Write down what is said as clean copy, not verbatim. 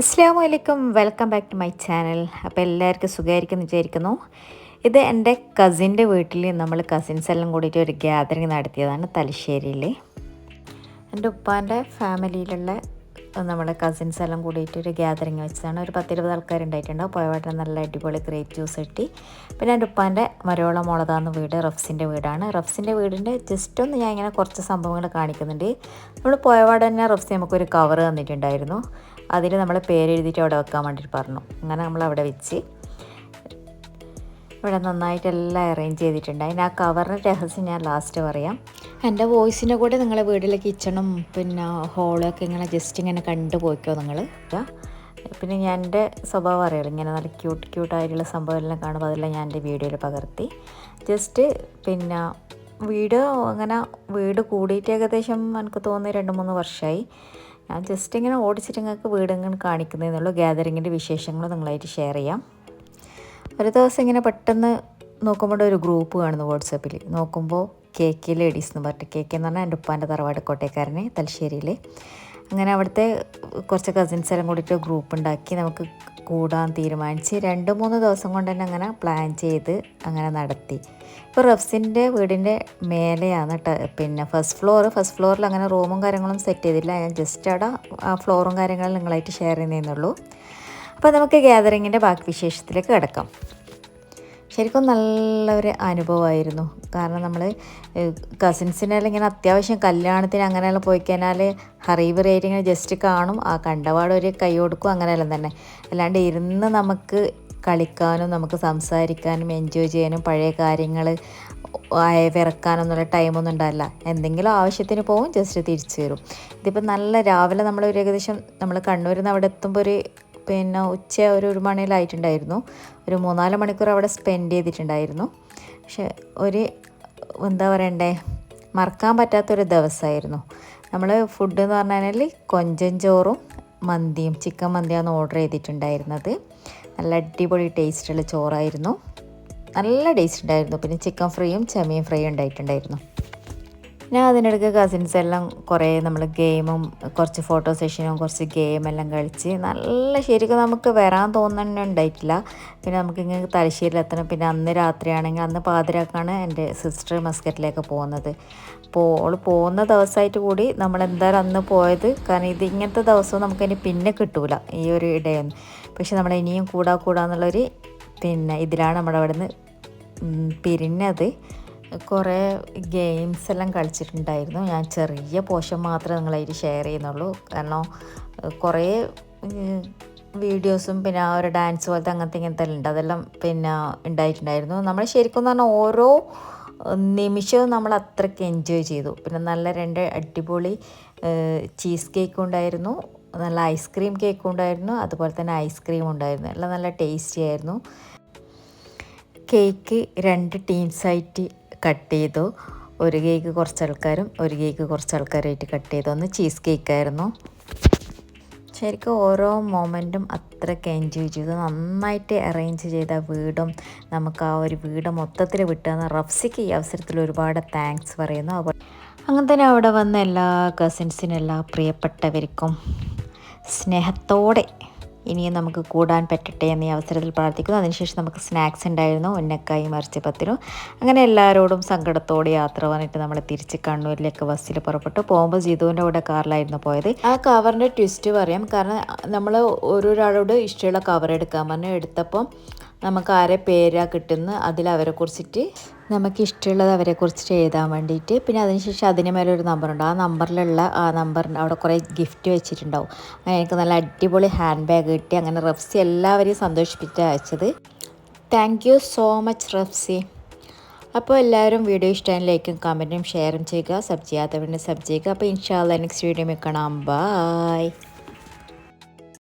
അസ്സലാമു അലൈക്കും, welcome back to my channel. അപ്പോൾ എല്ലാവർക്കും സുഖമായിരിക്കും വിചാരിക്കുന്നു. ഇത് എൻ്റെ കസിൻ്റെ വീട്ടിൽ നമ്മൾ കസിൻസ് എല്ലാം കൂടിയിട്ട് ഒരു ഗ്യാതറിങ് നടത്തിയതാണ് തലശ്ശേരിയിൽ. എൻ്റെ ഉപ്പാൻ്റെ ഫാമിലിയിലുള്ള നമ്മുടെ കസിൻസ് എല്ലാം കൂടിയിട്ട് ഒരു ഗ്യാതറിങ് വെച്ചതാണ്. ഒരു 10-20 ആൾക്കാരുണ്ടായിട്ടുണ്ടാവും. പോയവാട്ടെ നല്ല അടിപൊളി ഗ്രേപ്പ് ജ്യൂസ് കിട്ടി. പിന്നെ എൻ്റെ ഉപ്പാൻ്റെ മരോള മോളതാന്ന് വീട് റഫ്സിൻ്റെ വീടാണ്. റഫ്സിൻ്റെ വീടിൻ്റെ ജസ്റ്റ് ഒന്ന് ഞാൻ ഇങ്ങനെ കുറച്ച് സംഭവങ്ങൾ കാണിക്കുന്നുണ്ട്. നമ്മൾ പോയവാട് തന്നെ റഫ്സി നമുക്കൊരു കവർ തന്നിട്ടുണ്ടായിരുന്നു. അതിൽ നമ്മൾ പേരെഴുതിയിട്ട് അവിടെ വെക്കാൻ വേണ്ടിയിട്ട് പറഞ്ഞു. അങ്ങനെ നമ്മളവിടെ വെച്ച് ഇവിടെ നന്നായിട്ടെല്ലാം അറേഞ്ച് ചെയ്തിട്ടുണ്ട്. അതിന് ആ കവറിൻ്റെ രഹസ്യം ഞാൻ ലാസ്റ്റ് പറയാം. എൻ്റെ വോയിസിൻ്റെ കൂടെ നിങ്ങളെ വീട്ടിലെ കിച്ചണും പിന്നെ ഹോളൊക്കെ ഇങ്ങനെ ജസ്റ്റ് ഇങ്ങനെ കണ്ടു പോയിക്കോ നിങ്ങൾ. പിന്നെ ഞാൻ എൻ്റെ സ്വഭാവം അറിയാലോ, ഇങ്ങനെ നല്ല ക്യൂട്ടായിട്ടുള്ള സംഭവം എല്ലാം കാണുമ്പോൾ അതെല്ലാം ഞാൻ എൻ്റെ വീഡിയോയിൽ പകർത്തി. ജസ്റ്റ് പിന്നെ വീട് കൂടിയിട്ട് ഏകദേശം എനിക്ക് തോന്നുന്നു 2-3 വർഷമായി. ഞാൻ ജസ്റ്റ് ഇങ്ങനെ ഓടിച്ചിട്ട് നിങ്ങൾക്ക് വീട് ഇങ്ങനെ കാണിക്കുന്നതെന്നുള്ളൂ. ഗ്യാതറിങ്ങിൻ്റെ വിശേഷങ്ങൾ നിങ്ങളായിട്ട് ഷെയർ ചെയ്യാം. ഒരു ദിവസം ഇങ്ങനെ പെട്ടെന്ന് നോക്കുമ്പോൾ ഒരു ഗ്രൂപ്പ് കാണുന്നു വാട്സാപ്പിൽ. നോക്കുമ്പോൾ KK ലേഡീസ് എന്ന് പറഞ്ഞിട്ട്, KK എന്ന് പറഞ്ഞാൽ എൻ്റെ ഉപ്പാൻ്റെ തറവാട് കോട്ടയക്കാരനെ തലശ്ശേരിയിൽ. അങ്ങനെ അവിടുത്തെ കുറച്ച് കസിൻസ് എല്ലാം കൂടിയിട്ട് ഗ്രൂപ്പ് ഉണ്ടാക്കി നമുക്ക് കൂടാൻ തീരുമാനിച്ച് 2-3 ദിവസം കൊണ്ട് തന്നെ അങ്ങനെ പ്ലാൻ ചെയ്ത് അങ്ങനെ നടത്തി. ഇപ്പോൾ റഫ്സിൻ്റെ വീടിൻ്റെ മേലെയാണ് പിന്നെ ഫസ്റ്റ് ഫ്ലോറിൽ അങ്ങനെ റൂമും കാര്യങ്ങളും സെറ്റ് ചെയ്തില്ല. ഞാൻ ജസ്റ്റ് അവിടെ ആ ഫ്ലോറും കാര്യങ്ങളും നിങ്ങളായിട്ട് ഷെയർ ചെയ്യുന്നതെന്നുള്ളൂ. അപ്പോൾ നമുക്ക് ഗ്യാതറിങ്ങിൻ്റെ ബാക്കി വിശേഷത്തിലേക്ക് കിടക്കാം. ശരിക്കും നല്ലൊരു അനുഭവമായിരുന്നു. കാരണം നമ്മൾ കസിൻസിനെല്ലാം ഇങ്ങനെ അത്യാവശ്യം കല്യാണത്തിന് അങ്ങനെയെല്ലാം പോയി കഴിഞ്ഞാൽ ഹറിബറിയായിട്ട് ഇങ്ങനെ ജസ്റ്റ് കാണും, ആ കണ്ടപാട് ഒരു കൈ കൊടുക്കും, അങ്ങനെയെല്ലാം തന്നെ. അല്ലാണ്ട് ഇരുന്ന് നമുക്ക് കളിക്കാനും നമുക്ക് സംസാരിക്കാനും എൻജോയ് ചെയ്യാനും പഴയ കാര്യങ്ങൾ വിറക്കാനൊന്നുള്ള ടൈമൊന്നും ഉണ്ടാവില്ല. എന്തെങ്കിലും ആവശ്യത്തിന് പോകും, ജസ്റ്റ് തിരിച്ചു വരും. ഇതിപ്പോൾ നല്ല രാവിലെ നമ്മൾ ഒരു ഏകദേശം നമ്മൾ കണ്ണൂരിൽ നിന്ന് അവിടെ എത്തുമ്പോൾ പിന്നെ ഉച്ച ഒരു മണിയിലായിട്ടുണ്ടായിരുന്നു. ഒരു 3-4 മണിക്കൂർ അവിടെ സ്പെൻഡ് ചെയ്തിട്ടുണ്ടായിരുന്നു. പക്ഷെ എന്താ പറയണ്ടേ, മറക്കാൻ പറ്റാത്തൊരു ദിവസമായിരുന്നു. നമ്മൾ ഫുഡ് എന്ന് പറഞ്ഞാൽ കൊഞ്ചൻ ചോറും മന്തിയും ചിക്കൻ മന്തിയാണ് ഓർഡർ ചെയ്തിട്ടുണ്ടായിരുന്നത്. നല്ല അടിപൊളി ടേസ്റ്റുള്ള ചോറായിരുന്നു, നല്ല ടേസ്റ്റ് ഉണ്ടായിരുന്നു. പിന്നെ ചിക്കൻ ഫ്രൈയും ചെമ്മീൻ ഫ്രൈയും ഉണ്ടായിട്ടുണ്ടായിരുന്നു. ഞാൻ അതിനിടയ്ക്ക് കസിൻസ് എല്ലാം കുറേ നമ്മൾ ഗെയിമും കുറച്ച് ഫോട്ടോ സെഷനും കുറച്ച് ഗെയിമെല്ലാം കളിച്ച് നല്ല ശരിക്കും നമുക്ക് വരാൻ തോന്നുന്നുണ്ടായിട്ടില്ല. പിന്നെ നമുക്കിങ്ങനെ തലശ്ശേരിയിലെത്തണം. പിന്നെ അന്ന് രാത്രിയാണെങ്കിൽ അന്ന് പാതിരാക്കാണ് എൻ്റെ സിസ്റ്റർ മസ്കറ്റിലേക്ക് പോകുന്നത്. അപ്പോൾ അവൾ പോകുന്ന ദിവസമായിട്ട് കൂടി നമ്മളെന്തായാലും അന്ന് പോയത്. കാരണം ഇങ്ങനത്തെ ദിവസവും നമുക്കിനി പിന്നെ കിട്ടൂല ഈ ഒരു ഇടയൊന്നും. പക്ഷെ നമ്മൾ ഇനിയും കൂടാന്നുള്ളൊരു പിന്നെ ഇതിലാണ് നമ്മളവിടെ നിന്ന് പിരിഞ്ഞത്. കുറേ ഗെയിംസ് എല്ലാം കളിച്ചിട്ടുണ്ടായിരുന്നു. ഞാൻ ചെറിയ പോർഷൻ മാത്രമേ നിങ്ങളായിട്ട് ഷെയർ ചെയ്യുന്നുള്ളൂ. കാരണം കുറേ വീഡിയോസും പിന്നെ ആ ഒരു ഡാൻസ് പോലത്തെ ഇങ്ങനത്തെ എല്ലാം ഉണ്ട്, അതെല്ലാം പിന്നെ ഉണ്ടായിട്ടുണ്ടായിരുന്നു. നമ്മൾ ശരിക്കും പറഞ്ഞാൽ ഓരോ നിമിഷവും നമ്മൾ അത്രയ്ക്ക് എൻജോയ് ചെയ്തു. പിന്നെ നല്ല 2 അടിപൊളി ചീസ് കേക്കും ഉണ്ടായിരുന്നു, നല്ല ഐസ്ക്രീം കേക്കും ഉണ്ടായിരുന്നു, അതുപോലെ തന്നെ ഐസ്ക്രീം ഉണ്ടായിരുന്നു. എല്ലാം നല്ല ടേസ്റ്റി ആയിരുന്നു. കേക്ക് 2 ടീംസായിട്ട് കട്ട് ചെയ്തു. ഒരു കേക്ക് കുറച്ച് ആൾക്കാരും ഒരു കേക്ക് കുറച്ച് ആൾക്കാരായിട്ട് കട്ട് ചെയ്തു. ഒന്ന് ചീസ് കേക്കായിരുന്നു. ശരിക്കും ഓരോ മൊമെൻറ്റും അത്രയ്ക്ക് എൻജോയ് ചെയ്തു. നന്നായിട്ട് അറേഞ്ച് ചെയ്ത വീടും നമുക്ക് ആ ഒരു വീട് മൊത്തത്തിൽ വിട്ടുതന്ന റഫ്സിക്ക് ഈ അവസരത്തിൽ ഒരുപാട് താങ്ക്സ് പറയുന്നു. അപ്പോൾ അങ്ങനെ തന്നെ അവിടെ വന്ന എല്ലാ കസിൻസിനും എല്ലാ പ്രിയപ്പെട്ടവർക്കും സ്നേഹത്തോടെ ഇനിയും നമുക്ക് കൂടാൻ പറ്റട്ടെ എന്ന് ഈ അവസരത്തിൽ പ്രാർത്ഥിക്കുന്നു. അതിനുശേഷം നമുക്ക് സ്നാക്സ് ഉണ്ടായിരുന്നു, ഉന്നക്കായും ഇറച്ചിപ്പത്തിനും. അങ്ങനെ എല്ലാവരോടും സങ്കടത്തോടെ യാത്ര വന്നിട്ട് നമ്മൾ തിരിച്ച് കണ്ണൂരിലേക്ക് ബസ്സിൽ പുറപ്പെട്ടു. പോകുമ്പോൾ ജിതുവിൻ്റെ കൂടെ കാറിലായിരുന്നു പോയത്. ആ കവറിൻ്റെ ട്വിസ്റ്റ് പറയാം. കാരണം നമ്മൾ ഓരോരാളോട് ഇഷ്ടമുള്ള കവർ എടുക്കാൻ പറഞ്ഞു. എടുത്തപ്പം നമുക്ക് ആരെ പേരാ കിട്ടുന്ന അതിലവരെ കുറിച്ചിട്ട് നമുക്ക് ഇഷ്ടമുള്ളത് അവരെ കുറിച്ചിട്ട് എഴുതാൻ വേണ്ടിയിട്ട്. പിന്നെ അതിനുശേഷം അതിന് മേലെ ഒരു നമ്പറുണ്ട്. ആ നമ്പറിന് അവിടെ കുറേ ഗിഫ്റ്റ് വെച്ചിട്ടുണ്ടാവും. അങ്ങനെ എനിക്ക് നല്ല അടിപൊളി ഹാൻഡ് ബാഗ് കിട്ടി. അങ്ങനെ റഫ്സി എല്ലാവരെയും സന്തോഷിപ്പിച്ച് അയച്ചത്. Thank you so much Rafsi. അപ്പോൾ എല്ലാവരും വീഡിയോ ഇഷ്ടമായി ലൈക്കും കമൻറ്റും ഷെയറും ചെയ്യുക. സബ് ചെയ്യാത്തവരുടെ സബ് ചെയ്യുക. അപ്പോൾ ഇൻഷാ അല്ലാഹ് നെക്സ്റ്റ് വീഡിയോ കാണാം. ബൈ.